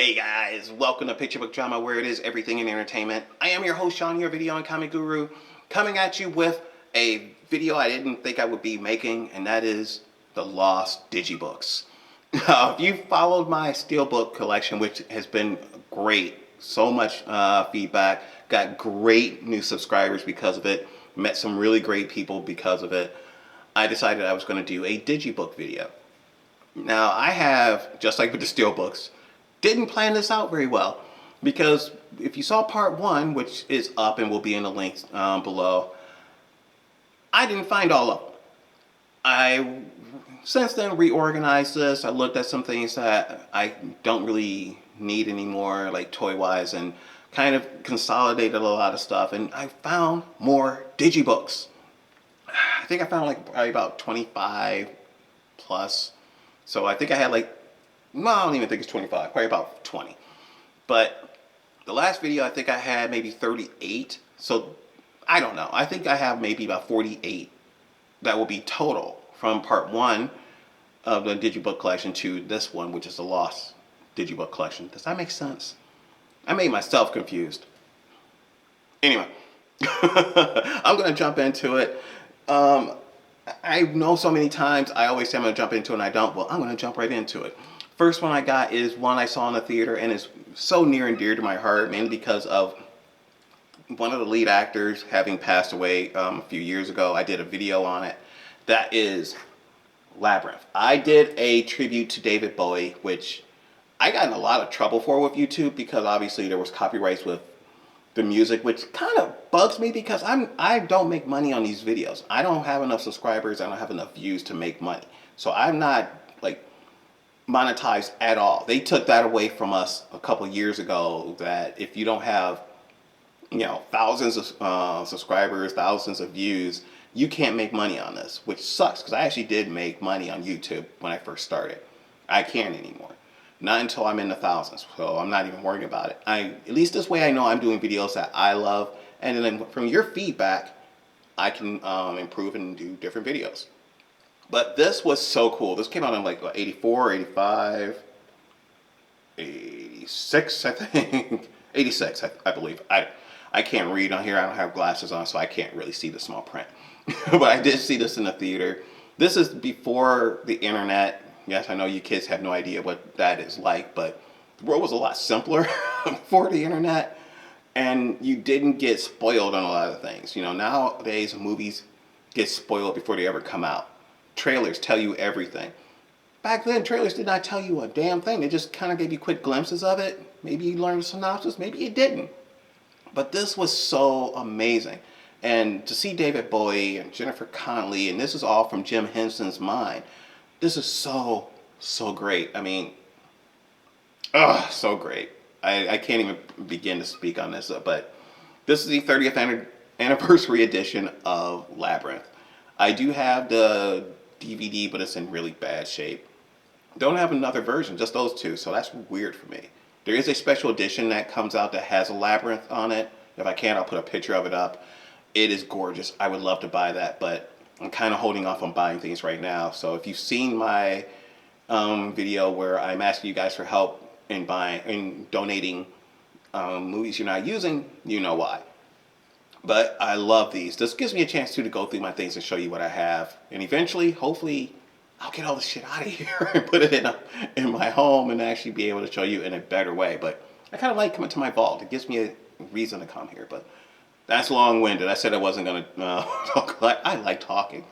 Hey guys, welcome to Picture Book Drama, where it is everything in entertainment. I am your host, Sean, your video and comic guru, coming at you with a video I didn't think I would be making, and that is the lost Digi-Books. If you followed my Steelbook collection, which has been great, so much feedback, got great new subscribers because of it, met some really great people because of it, I decided I was going to do a Digi-Book video. Now, I have, just like with the Steelbooks, didn't plan this out very well, because if you saw part one, which is up and will be in the links below, I didn't find all of them. I since then reorganized this. I looked at some things that I don't really need anymore, like toy wise, and kind of consolidated a lot of stuff, and I found more Digi-Books. I think I found like probably about 25 plus. So I think I had like, no, I don't even think it's 25, probably about 20. But the last video, I think I had maybe 38. So I don't know. I think I have maybe about 48 that will be total from part one of the Digi-Book collection to this one, which is the lost Digi-Book collection. Does that make sense? I made myself confused. Anyway, I'm going to jump into it. I know so many times I always say I'm going to jump into it and I don't. Well, I'm going to jump right into it. First one I got is one I saw in the theater, and it's so near and dear to my heart, mainly because of one of the lead actors having passed away a few years ago. I did a video on it. That is Labyrinth. I did a tribute to David Bowie, which I got in a lot of trouble for with YouTube because obviously there was copyrights with the music, which kind of bugs me because I don't make money on these videos. I don't have enough subscribers. I don't have enough views to make money. So I'm not like monetized at all. They took that away from us a couple years ago, that if you don't have, you know, thousands of subscribers, thousands of views, you can't make money on this, which sucks because I actually did make money on YouTube when I first started. I can't anymore. Not until I'm in the thousands, so I'm not even worrying about it. At least this way I know I'm doing videos that I love, and then from your feedback, I can improve and do different videos. But this was so cool. This came out in like 84, 85, 86, I think. 86, I believe. I can't read on here. I don't have glasses on, so I can't really see the small print. But I did see this in the theater. This is before the internet. Yes, I know you kids have no idea what that is like, but the world was a lot simpler before the internet, and you didn't get spoiled on a lot of things. You know, nowadays movies get spoiled before they ever come out. Trailers tell you everything. Back then, trailers did not tell you a damn thing. They just kind of gave you quick glimpses of it. Maybe you learned a synopsis, maybe you didn't. But this was so amazing. And to see David Bowie and Jennifer Connelly, and this is all from Jim Henson's mind. This is so, so great. I mean, so great. I can't even begin to speak on this, but this is the 30th anniversary edition of Labyrinth. I do have the DVD, but it's in really bad shape. Don't have another version, just those two, so that's weird for me. There is a special edition that comes out that has a Labyrinth on it. If I can, I'll put a picture of it up. It is gorgeous. I would love to buy that, but I'm kind of holding off on buying things right now. So if you've seen my video where I'm asking you guys for help in donating movies you're not using, you know why. But I love these. This gives me a chance to go through my things and show you what I have. And eventually, hopefully, I'll get all this shit out of here and put it in my home and actually be able to show you in a better way. But I kind of like coming to my vault. It gives me a reason to come here. But that's long-winded. I said I wasn't going to talk. I like talking.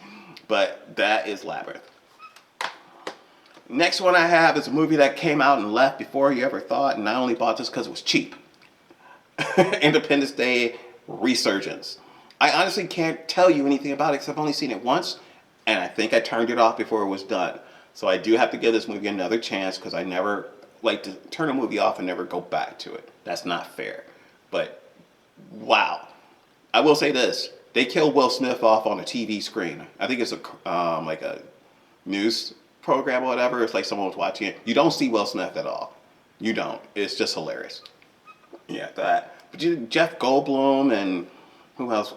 But that is Labyrinth. Next one I have is a movie that came out and left before you ever thought. And I only bought this because it was cheap. Independence Day Resurgence. I honestly can't tell you anything about it because I've only seen it once, and I think I turned it off before it was done. So I do have to give this movie another chance because I never like to turn a movie off and never go back to it. That's not fair. But wow, I will say this: they killed Will Smith off on a TV screen. I think it's like a news program or whatever. It's like someone was watching it. You don't see Will Smith at all. You don't. It's just hilarious. Yeah, that. But Jeff Goldblum and who else?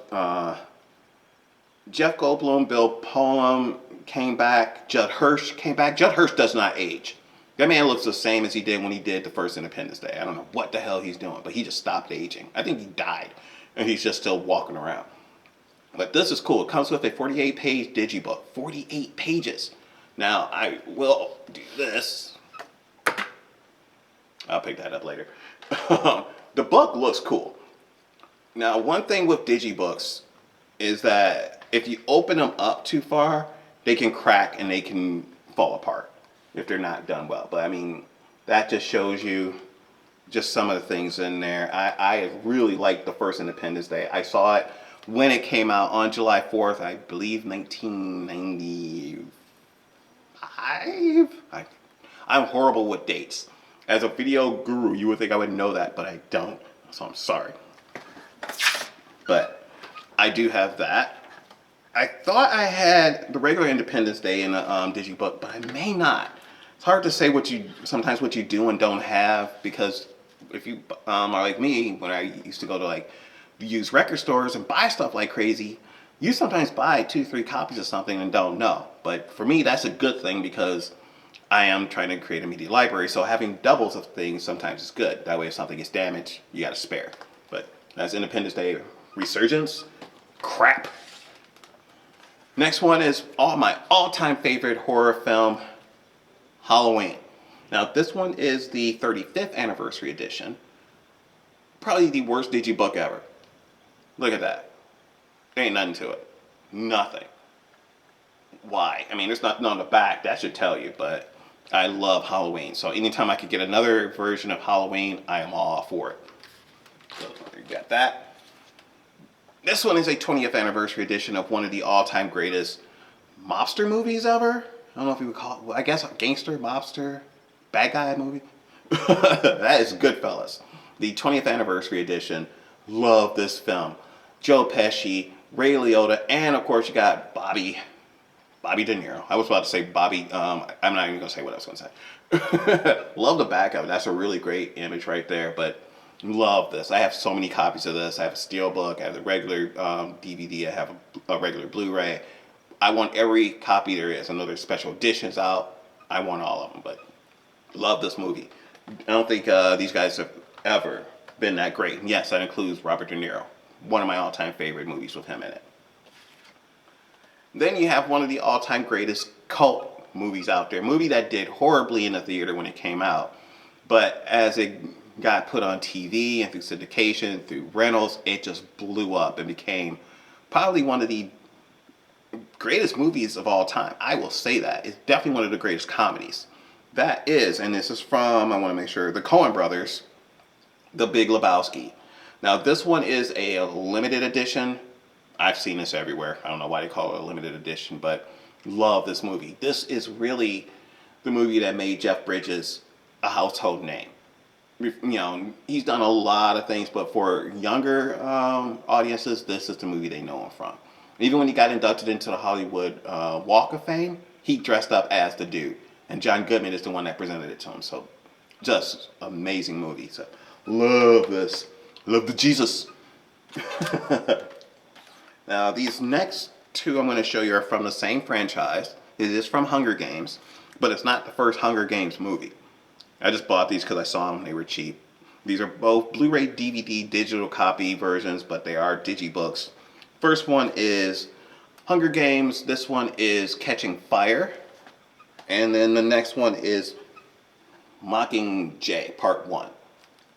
Jeff Goldblum, Bill Pullman came back. Judd Hirsch came back. Judd Hirsch does not age. That man looks the same as he did when he did the first Independence Day. I don't know what the hell he's doing, but he just stopped aging. I think he died, and he's just still walking around. But this is cool. It comes with a 48-page Digi-Book. 48 pages. Now, I will do this. I'll pick that up later. The book looks cool. Now, one thing with Digi-Books is that if you open them up too far, they can crack and they can fall apart if they're not done well. But I mean, that just shows you just some of the things in there. I really liked the first Independence Day. I saw it when it came out on July 4th, I believe 1995. I'm horrible with dates. As a video guru, you would think I would know that, but I don't. So I'm sorry. But I do have that. I thought I had the regular Independence Day in the Digi-Book, but I may not. It's hard to say sometimes what you do and don't have, because if you are like me, when I used to go to like used record stores and buy stuff like crazy, you sometimes buy 2-3 copies of something and don't know. But for me, that's a good thing because I am trying to create a media library, so having doubles of things sometimes is good. That way if something gets damaged, you got a spare. But that's Independence Day Resurgence. Crap. Next one is my all-time favorite horror film, Halloween. Now this one is the 35th anniversary edition. Probably the worst Digi-Book ever. Look at that. There ain't nothing to it. Nothing. Why? I mean, there's nothing on the back. That should tell you, but I love Halloween. So anytime I could get another version of Halloween, I am all for it. So you got that. This one is a 20th anniversary edition of one of the all-time greatest mobster movies ever. I don't know if you would call it, well, I guess a gangster, mobster, bad guy movie. That is Goodfellas. The 20th anniversary edition. Love this film. Joe Pesci, Ray Liotta, and of course you got Bobby De Niro. I was about to say Bobby, I'm not even going to say what I was going to say. Love the back of it. That's a really great image right there, but love this. I have so many copies of this. I have a steelbook, I have the regular DVD, I have a regular Blu-ray. I want every copy there is. I know there's special editions out. I want all of them, but love this movie. I don't think these guys have ever been that great. And yes, that includes Robert De Niro. One of my all-time favorite movies with him in it. Then you have one of the all-time greatest cult movies out there. A movie that did horribly in the theater when it came out. But as it got put on TV and through syndication, through rentals, it just blew up and became probably one of the greatest movies of all time. I will say that. It's definitely one of the greatest comedies. That is, and this is from, I want to make sure, the Coen brothers, The Big Lebowski. Now this one is a limited edition. I've seen this everywhere. I don't know why they call it a limited edition, but love this movie. This is really the movie that made Jeff Bridges a household name. You know, he's done a lot of things, but for younger audiences, this is the movie they know him from. Even when he got inducted into the Hollywood Walk of Fame, he dressed up as the dude. And John Goodman is the one that presented it to him. So, just amazing movie. So, love this. Love the Jesus. Now, these next two I'm going to show you are from the same franchise. It is from Hunger Games, but it's not the first Hunger Games movie. I just bought these because I saw them. They were cheap. These are both Blu-ray, DVD, digital copy versions, but they are Digi-Books. First one is Hunger Games. This one is Catching Fire. And then the next one is Mockingjay, Part 1.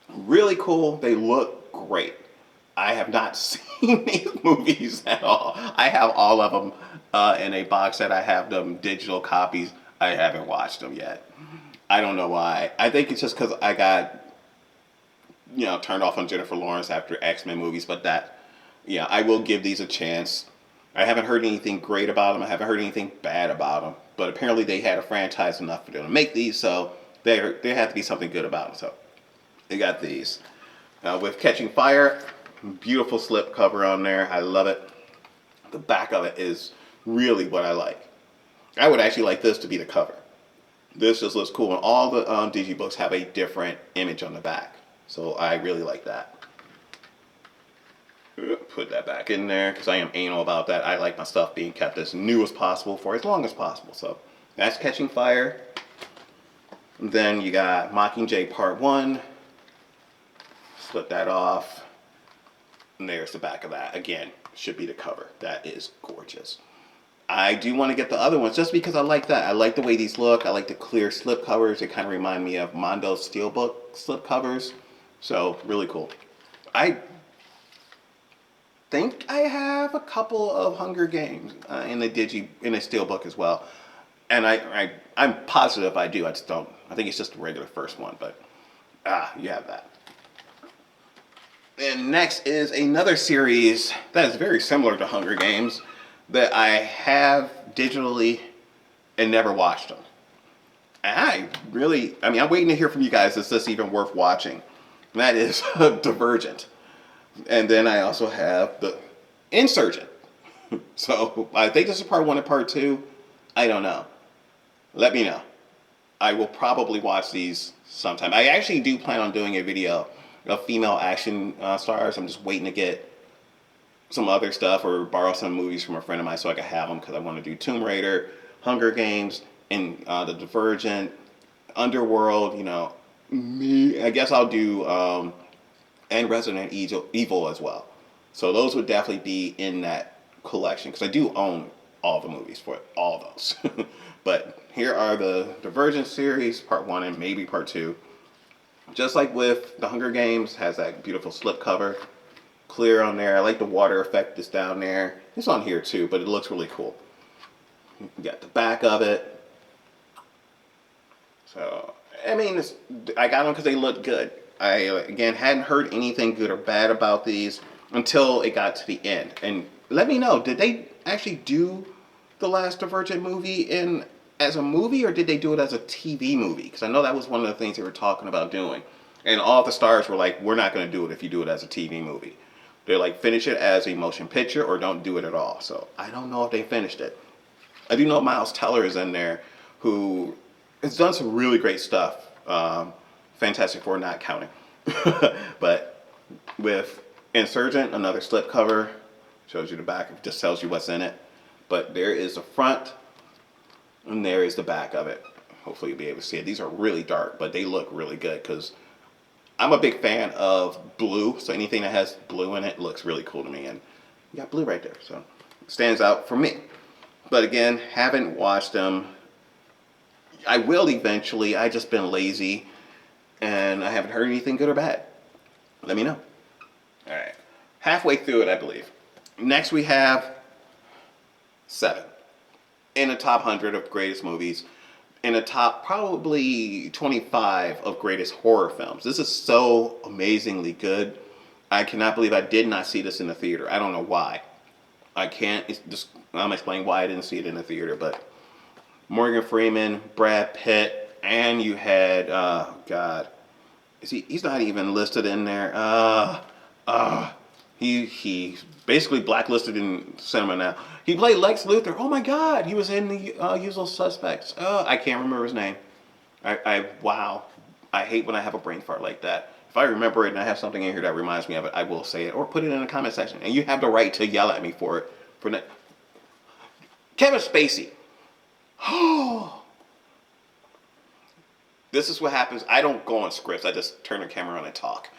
Really cool. They look great. I have not seen these movies at all. I have all of them in a box set. I have them digital copies. I haven't watched them yet. I don't know why. I think it's just because I got, turned off on Jennifer Lawrence after X-Men movies. But I will give these a chance. I haven't heard anything great about them. I haven't heard anything bad about them. But apparently they had a franchise enough for them to make these. So there had to be something good about them. So they got these. With Catching Fire, beautiful slip cover on there. I love it. The back of it is really what I like. I would actually like this to be the cover. This just looks cool. And all the Digi-Books have a different image on the back. So I really like that. Put that back in there because I am anal about that. I like my stuff being kept as new as possible for as long as possible. So that's Catching Fire. Then you got Mockingjay Part 1. Slip that off. And there's the back of that. Again, should be the cover. That is gorgeous. I do want to get the other ones just because I like that. I like the way these look. I like the clear slip covers. They kind of remind me of Mondo Steelbook slip covers. So, really cool. I think I have a couple of Hunger Games in the Steelbook as well. And I'm positive I do. I just don't. I think it's just the regular first one, but you have that. And next is another series that is very similar to Hunger Games that I have digitally and never watched them. And I'm waiting to hear from you guys. Is this even worth watching? And that is Divergent. And then I also have the Insurgent. So I think this is part 1 and part 2. I don't know. Let me know. I will probably watch these sometime. I actually do plan on doing a video of female action stars. I'm just waiting to get some other stuff or borrow some movies from a friend of mine so I can have them, because I want to do Tomb Raider, Hunger Games, and the Divergent, Underworld. I guess I'll do and Resident Evil as well. So those would definitely be in that collection, because I do own all the movies for all those. But here are the Divergent series, part 1 and maybe part 2. Just like with the Hunger Games, has that beautiful slip cover, clear on there. I like the water effect that's down there. It's on here too, but it looks really cool. You got the back of it. So, I got them because they look good. I, again, hadn't heard anything good or bad about these until it got to the end. And let me know, did they actually do the last Divergent movie as a movie, or did they do it as a TV movie? Because I know that was one of the things they were talking about doing. And all the stars were like, we're not going to do it if you do it as a TV movie. They're like, finish it as a motion picture or don't do it at all. So I don't know if they finished it. I do know Miles Teller is in there, who has done some really great stuff. Fantastic Four not counting. But with Insurgent, another slipcover, shows you the back, it just tells you what's in it. But there is the front, and there is the back of it. Hopefully you'll be able to see it. These are really dark, but they look really good, because I'm a big fan of blue, so anything that has blue in it looks really cool to me. And you got blue right there, so it stands out for me. But again, haven't watched them. I will eventually. I just been lazy, and I haven't heard anything good or bad. Let me know. All right, halfway through it, I believe. Next we have 7 in the top 100 of greatest movies, in the top probably 25 of greatest horror films. This is so amazingly good. I cannot believe I did not see this in the theater. I don't know why. I'm explaining why I didn't see it in the theater, but Morgan Freeman, Brad Pitt, and you had, he's not even listed in there. He's basically blacklisted in cinema now. He played Lex Luthor. Oh my God, he was in the Usual Suspects. I can't remember his name. Wow. I hate when I have a brain fart like that. If I remember it and I have something in here that reminds me of it, I will say it or put it in the comment section. And you have the right to yell at me for it. For that. Kevin Spacey. Oh. This is what happens. I don't go on scripts. I just turn the camera on and talk.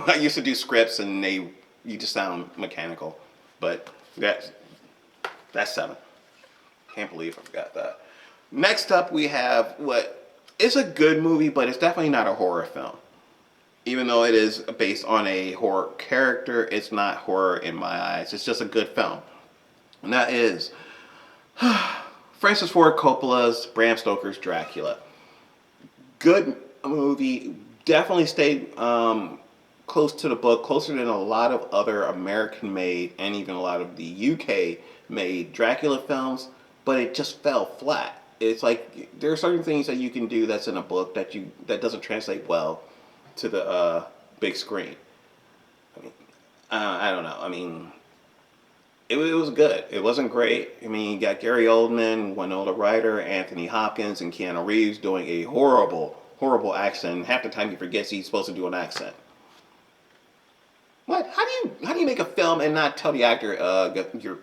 I used to do scripts and you just sound mechanical. But that's 7. Can't believe I forgot that. Next up we have what is a good movie, but it's definitely not a horror film. Even though it is based on a horror character, it's not horror in my eyes. It's just a good film. And that is Francis Ford Coppola's Bram Stoker's Dracula. Good movie. Definitely stayed close to the book, closer than a lot of other American-made and even a lot of the UK-made Dracula films, but it just fell flat. It's like there are certain things that you can do that's in a book that doesn't translate well to the big screen. I don't know. It was good. It wasn't great. You got Gary Oldman, Winona Ryder, Anthony Hopkins, and Keanu Reeves doing a horrible, horrible accent. Half the time he forgets he's supposed to do an accent. What? How do you make a film and not tell the actor your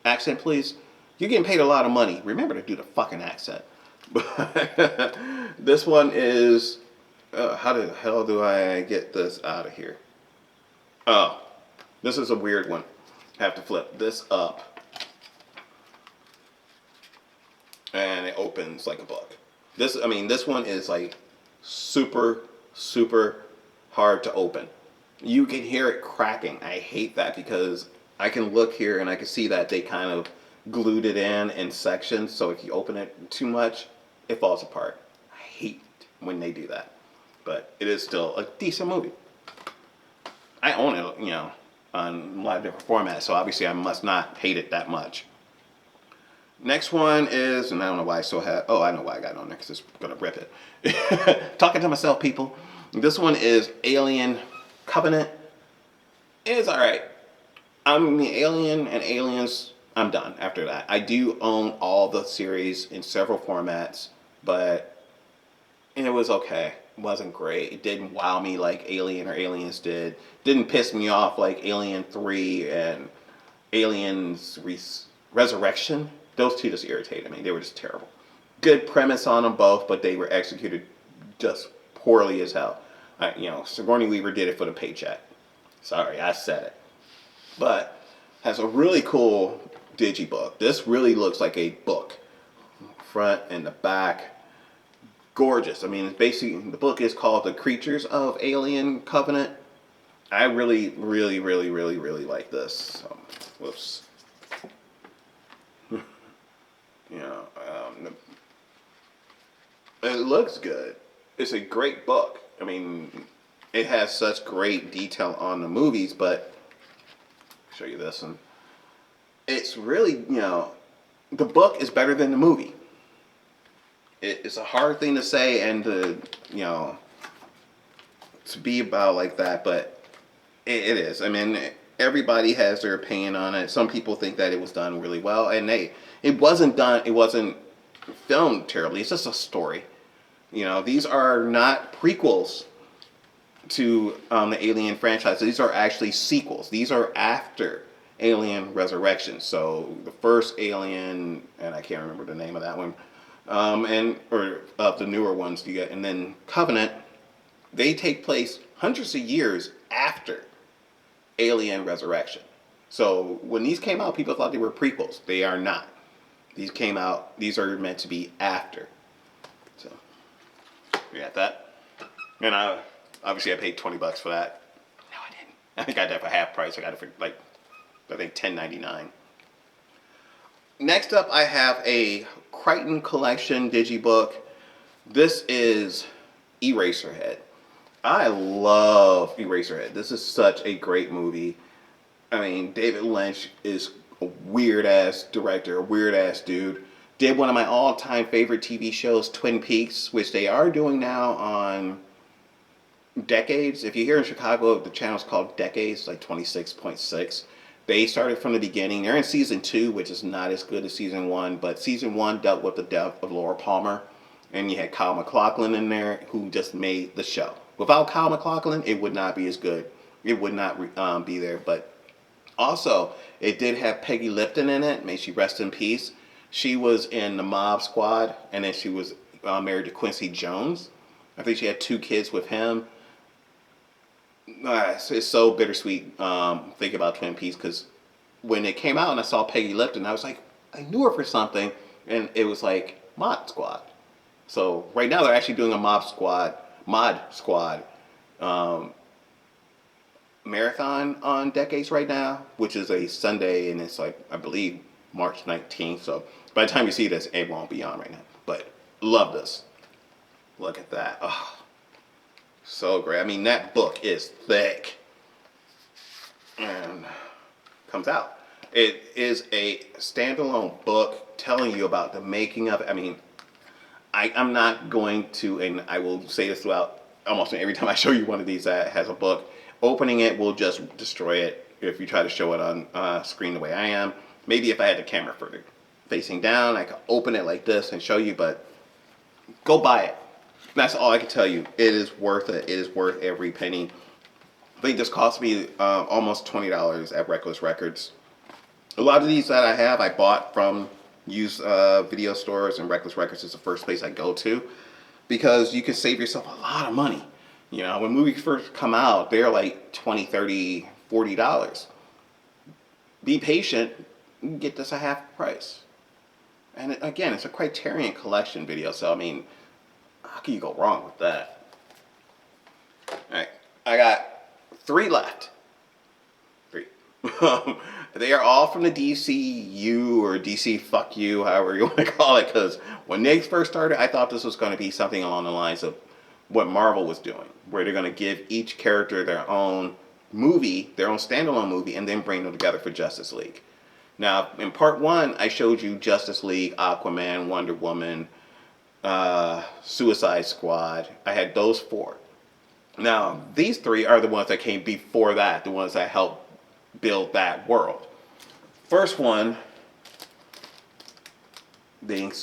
accent, please? You're getting paid a lot of money. Remember to do the fucking accent. But this one is, how the hell do I get this out of here? Oh, this is a weird one. I have to flip this up. And it opens like a book. This one is like super, super hard to open. You can hear it cracking. I hate that because I can look here and I can see that they kind of glued it in sections. So if you open it too much, it falls apart. I hate when they do that. But it is still a decent movie. I own it, on a lot of different formats. So obviously I must not hate it that much. Next one is, and I don't know why I still have, I know why I got it on there because it's going to rip it. Talking to myself, people. This one is Alien Covenant. It's alright. Alien and Aliens, I'm done after that. I do own all the series in several formats, but it was okay. It wasn't great. It didn't wow me like Alien or Aliens did. Didn't piss me off like Alien 3 and Aliens Resurrection. Those two just irritated me. They were just terrible. Good premise on them both, but they were executed just poorly as hell. Sigourney Weaver did it for the paycheck. Sorry, I said it. But has a really cool Digi-Book. This really looks like a book. Front and the back. Gorgeous. It's basically, the book is called The Creatures of Alien Covenant. I really, really, really, really, really like this. Whoops. It looks good. It's a great book. It has such great detail on the movies, but I'll show you this one. It's really, the book is better than the movie. It's a hard thing to say and to be about like that, but it is. Everybody has their opinion on it. Some people think that it was done really well, and it wasn't filmed terribly. It's just a story. These are not prequels to the Alien franchise. These are actually sequels. These are after Alien Resurrection. So the first Alien, and I can't remember the name of that one, or of the newer ones you get, and then Covenant. They take place hundreds of years after Alien Resurrection. So when these came out, people thought they were prequels. They are not. These are meant to be after. So, we got that. And obviously I paid $20 for that. No, I didn't. I think I got that for half price. I got it for $10.99. Next up, I have a Crichton Collection Digi-Book. This is Eraserhead. I love Eraserhead. This is such a great movie. David Lynch is a weird-ass director, a weird-ass dude. Did one of my all-time favorite TV shows, Twin Peaks, which they are doing now on Decades. If you're here in Chicago, the channel's called Decades, like 26.6. They started from the beginning. They're in season 2, which is not as good as season 1, but season 1 dealt with the death of Laura Palmer, and you had Kyle MacLachlan in there, who just made the show. Without Kyle MacLachlan, it would not be as good. It would not be there. But also, it did have Peggy Lipton in it. May she rest in peace. She was in the Mob Squad, and then she was married to Quincy Jones. I think she had 2 kids with him. It's so bittersweet thinking about Twin Peaks, because when it came out and I saw Peggy Lipton, I was like, I knew her for something, and it was like Mod Squad. So right now they're actually doing a Mod Squad marathon on Decades right now, which is a Sunday, and it's I believe March 19th. So by the time you see this, it won't be on right now. But love this. Look at that. Oh, so great. That book is thick and comes out. It is a standalone book telling you about the making of it. I'm not going to, and I will say this throughout almost every time I show you one of these that has a book. Opening it will just destroy it if you try to show it on screen the way I am. Maybe if I had the camera further facing down, I could open it like this and show you, but go buy it. That's all I can tell you. It is worth it. It is worth every penny. I think this cost me almost $20 at Reckless Records. A lot of these that I have, I bought from Used video stores and Reckless Records is the first place I go to, because you can save yourself a lot of money. You know, when movies first come out, they're like $20, $30, $40. Be patient, you can get this at half price. And again, it's a Criterion Collection video, so I mean, how can you go wrong with that? Alright, I got 3 left. 3. They are all from the DCU or DC fuck you, however you want to call it, because when they first started, I thought this was going to be something along the lines of what Marvel was doing, where they're going to give each character their own movie, their own standalone movie, and then bring them together for Justice League. Now, in part 1, I showed you Justice League, Aquaman, Wonder Woman, Suicide Squad. I had those 4. Now, these 3 are the ones that came before that, the ones that helped build that world. First one being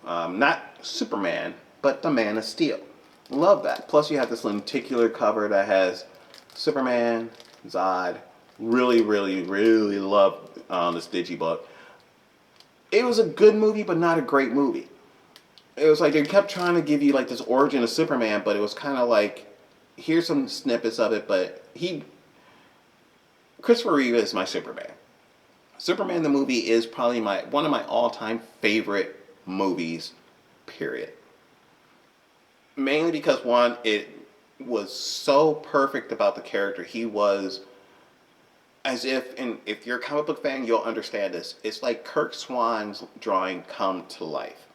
not Superman, but the Man of Steel. Love that. Plus you have this lenticular cover that has Superman, Zod. Really, really, really love this Digi-Book. It was a good movie, but not a great movie. It was like they kept trying to give you like this origin of Superman, but it was kind of like, here's some snippets of it, but Christopher Reeve is my Superman. Superman the movie is probably one of my all-time favorite movies, period. Mainly because, one, it was so perfect about the character. He was as if, and if you're a comic book fan, you'll understand this. It's like Kirk Swan's drawing come to life.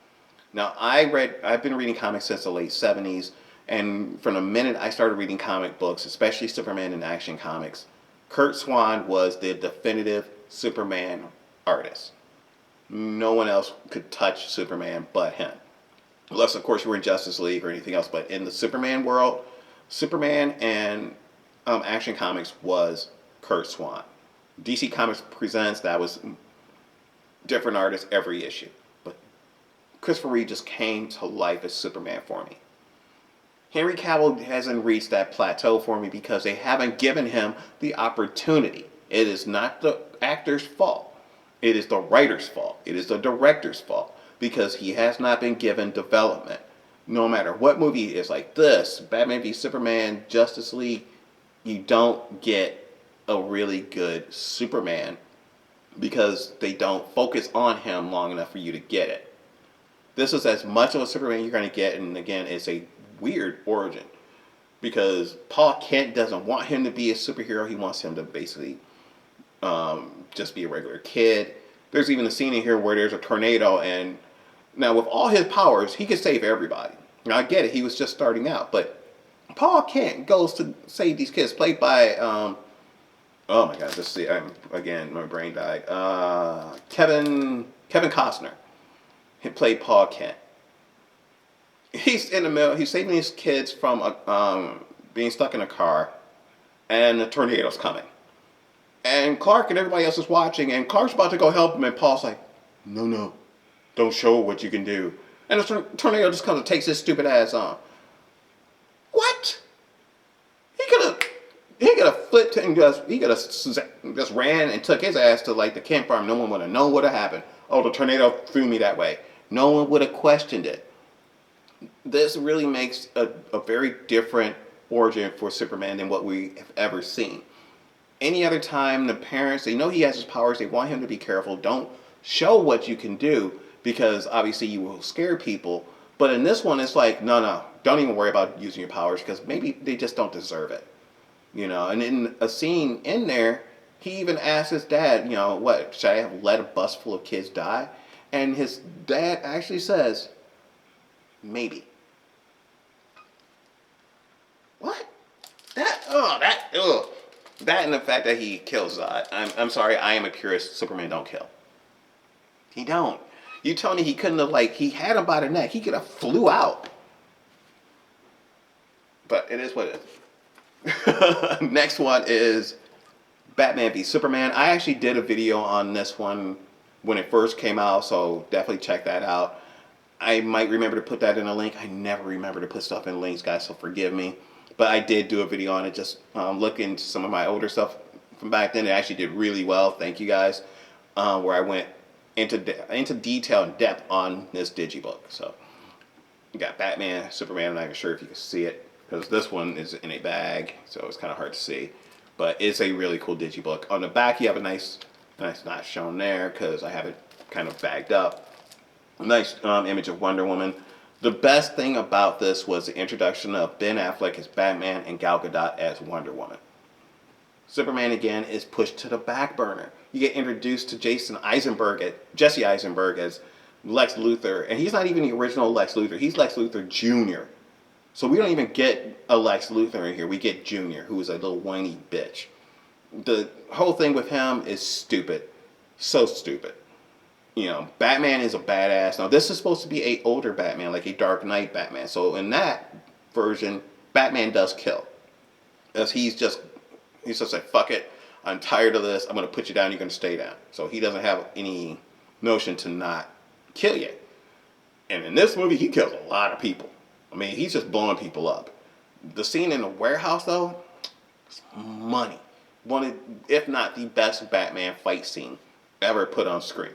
Now, I've been reading comics since the late 70s, and from the minute I started reading comic books, especially Superman and Action Comics, Kirk Swan was the definitive Superman artist. No one else could touch Superman but him. Unless, of course, you were in Justice League or anything else. But in the Superman world, Superman and Action Comics was Kirk Swan. DC Comics Presents, that was different artists every issue. But Christopher Reeve just came to life as Superman for me. Henry Cavill hasn't reached that plateau for me because they haven't given him the opportunity. It is not the actor's fault. It is the writer's fault. It is the director's fault. Because he has not been given development. No matter what movie is like this, Batman v Superman, Justice League, you don't get a really good Superman because they don't focus on him long enough for you to get it. This is as much of a Superman you're going to get, and again, it's a weird origin. Because Paul Kent doesn't want him to be a superhero, he wants him to basically just be a regular kid. There's even a scene in here where there's a tornado, and now with all his powers, he could save everybody. Now I get it, he was just starting out, but Paul Kent goes to save these kids, played by, oh my God, let's see, again, my brain died. Kevin Costner. He played Paul Kent. He's in the middle, he's saving these kids from being stuck in a car, and the tornado's coming. And Clark and everybody else is watching, and Clark's about to go help him, and Paul's like, no, don't show what you can do. And the tornado just comes and takes his stupid ass on. What? He could have flipped and he could have just ran and took his ass to like the Kent farm. No one would have known what had happened. Oh, the tornado threw me that way. No one would have questioned it. This really makes a very different origin for Superman than what we have ever seen. Any other time, the parents, they know he has his powers, they want him to be careful. Don't show what you can do because obviously you will scare people. But in this one, it's like, no, don't even worry about using your powers because maybe they just don't deserve it. You know, and in a scene in there, he even asks his dad, you know, what, should I have let a bus full of kids die? And his dad actually says, maybe. What? That and the fact that he kills Zod. I'm sorry, I am a purist. Superman don't kill. He don't. You tell me he couldn't have, like, he had him by the neck. He could have flew out. But it is what it is. Next one is Batman v Superman. I actually did a video on this one when it first came out, so definitely check that out. I might remember to put that in a link. I never remember to put stuff in links, guys, so forgive me. But I did do a video on it, just look into some of my older stuff from back then. It actually did really well, thank you guys, where I went into detail and depth on this Digi-Book. So you got Batman, Superman. I'm not even sure if you can see it because this one is in a bag, so it's kind of hard to see. But it's a really cool Digi-Book. On the back, you have a nice not shown there because I have it kind of bagged up. Nice image of Wonder Woman. The best thing about this was the introduction of Ben Affleck as Batman and Gal Gadot as Wonder Woman. Superman again is pushed to the back burner. You get introduced to Jesse Eisenberg as Lex Luthor, and he's not even the original Lex Luthor. He's Lex Luthor Jr. So we don't even get a Lex Luthor in here. We get Jr., who is a little whiny bitch. The whole thing with him is stupid. So stupid. You know, Batman is a badass. Now, this is supposed to be a older Batman, like a Dark Knight Batman. So in that version, Batman does kill. As he's just like, fuck it. I'm tired of this. I'm going to put you down. You're going to stay down. So he doesn't have any notion to not kill you. And in this movie, he kills a lot of people. I mean, he's just blowing people up. The scene in the warehouse, though, is money. One of, if not the best Batman fight scene ever put on screen.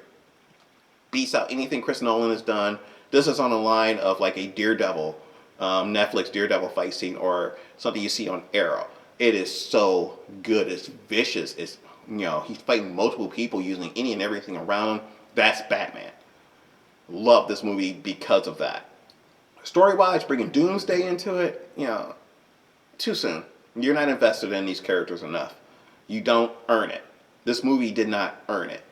Beats out anything Chris Nolan has done. This is on the line of like a Daredevil, Netflix Daredevil fight scene, or something you see on Arrow. It is so good. It's vicious. It's, you know, he's fighting multiple people using any and everything around him. That's Batman. Love this movie because of that. Story-wise, bringing Doomsday into it, you know, too soon. You're not invested in these characters enough. You don't earn it. This movie did not earn it.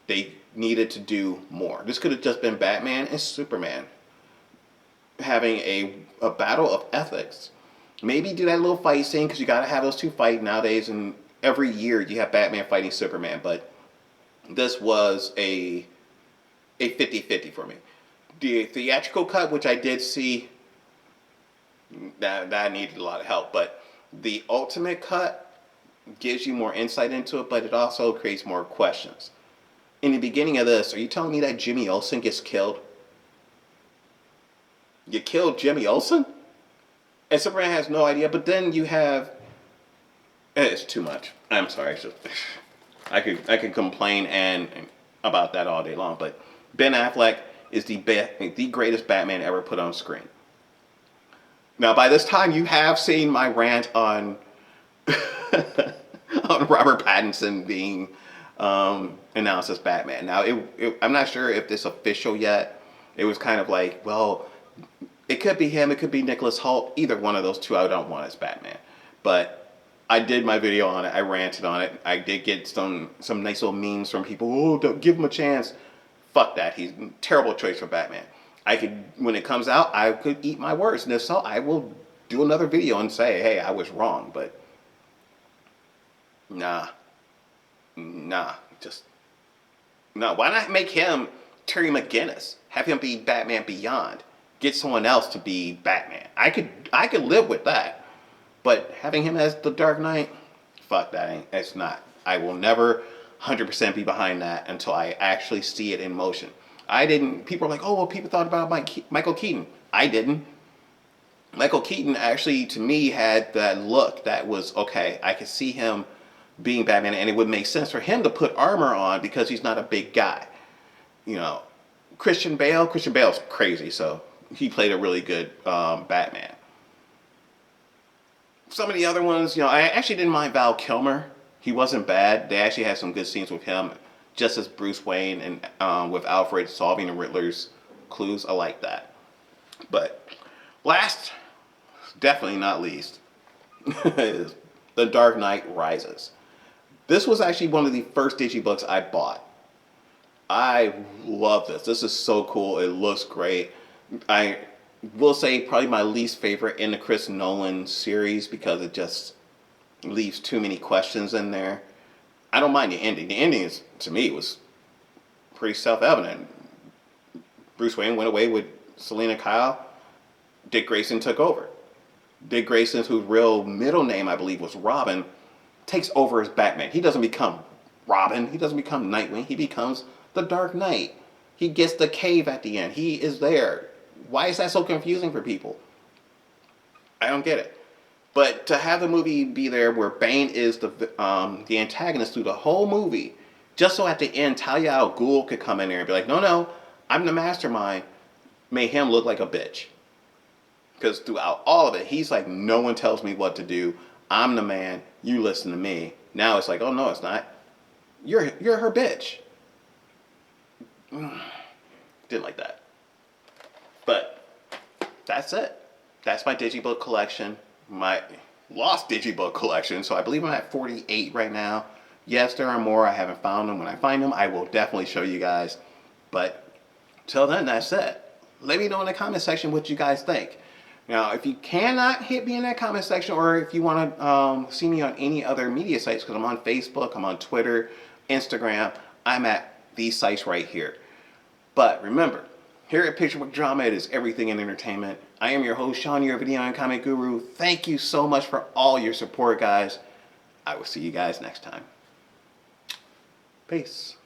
They needed to do more. This could have just been Batman and Superman having a battle of ethics. Maybe do that little fight scene because you got to have those two fight nowadays, and every year you have Batman fighting Superman, but this was a 50-50 for me. The theatrical cut, which I did see, that needed a lot of help, but the ultimate cut gives you more insight into it, but it also creates more questions. In the beginning of this, are you telling me that Jimmy Olsen gets killed? You killed Jimmy Olsen? And Superman has no idea, but then you have... It's too much. I'm sorry. I could complain and about that all day long, but Ben Affleck is the greatest Batman ever put on screen. Now, by this time, you have seen my rant on on Robert Pattinson being announced as Batman. Now, I'm not sure if this is official yet. It was kind of like, well, it could be him, it could be Nicholas Hoult. Either one of those two I don't want as Batman. But I did my video on it. I ranted on it. I did get some nice little memes from people. Oh, don't give him a chance. Fuck that. He's a terrible choice for Batman. When it comes out, I could eat my words. And if so, I will do another video and say, hey, I was wrong. But nah. Just, no. Why not make him Terry McGinnis? Have him be Batman Beyond. Get someone else to be Batman. I could live with that. But having him as the Dark Knight, fuck that. It's not. I will never 100% be behind that until I actually see it in motion. People are like, oh, well, people thought about Michael Keaton. I didn't. Michael Keaton actually, to me, had that look that was, okay, I could see him being Batman, and it would make sense for him to put armor on because he's not a big guy. You know, Christian Bale's crazy, so he played a really good Batman. Some of the other ones, you know, I actually didn't mind Val Kilmer. He wasn't bad. They actually had some good scenes with him, just as Bruce Wayne and with Alfred solving the Riddler's clues. I like that. But last, definitely not least, is The Dark Knight Rises. This was actually one of the first Digi-Books I bought. I love this. This is so cool. It looks great. I will say probably my least favorite in the Chris Nolan series because it just leaves too many questions in there. I don't mind the ending. The ending is, to me, was pretty self-evident. Bruce Wayne went away with Selina Kyle. Dick Grayson took over. Dick Grayson, whose real middle name I believe was Robin, takes over as Batman. He doesn't become Robin. He doesn't become Nightwing. He becomes the Dark Knight. He gets the cave at the end. He is there. Why is that so confusing for people? I don't get it. But to have the movie be there where Bane is the antagonist through the whole movie, just so at the end Talia al Ghul could come in there and be like, no, no, I'm the mastermind, made him look like a bitch. Because throughout all of it, he's like, no one tells me what to do. I'm the man. You listen to me. Now it's like, oh no, it's not. You're her bitch. Didn't like that. But that's it. That's my Digi-Book collection. My lost Digi-Book collection. So I believe I'm at 48 right now. Yes, there are more. I haven't found them. When I find them, I will definitely show you guys. But till then, that's it. Let me know in the comment section what you guys think. Now, if you cannot hit me in that comment section, or if you want to see me on any other media sites, because I'm on Facebook, I'm on Twitter, Instagram, I'm at these sites right here. But remember, here at Picture Book Drama, it is everything in entertainment. I am your host, Sean, your video and comic guru. Thank you so much for all your support, guys. I will see you guys next time. Peace.